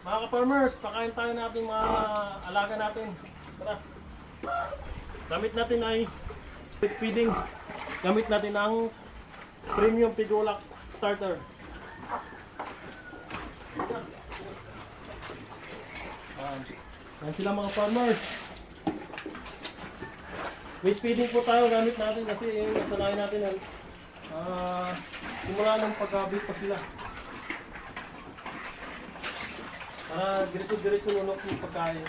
Mga ka-farmers, pakain tayo natin mga alaga natin. Tara. Gamit natin ay feeding. Gamit natin ang premium Pigolac starter. Yan sila mga farmers. With feeding po tayo gamit natin kasi nasanayan natin yan. Simula ng pag-habit pa sila. Para diretso-diretso nunok yung pagkain.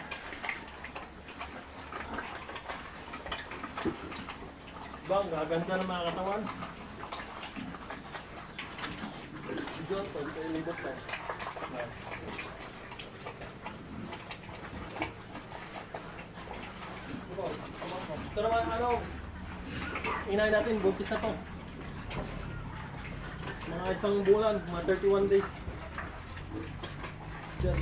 Bang, gaganda ng mga katawan. Diyan, pwede tayo libot tayo. Ito naman inay natin, buntis na to. Mga isang bulan, mga 31 days. Diyan,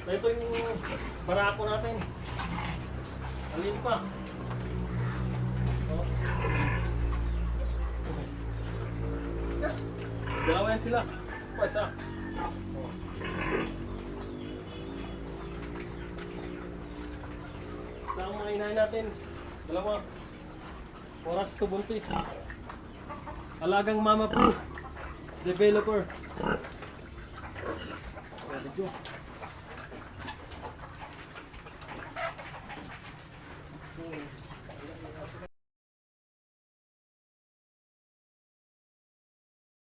ito yung barako natin. Alin pa. Dalawa yan sila. Isa. Ito ang mga inahin natin. Dalawa. Oras to buntis. Alagang mama po. Developer. Dito.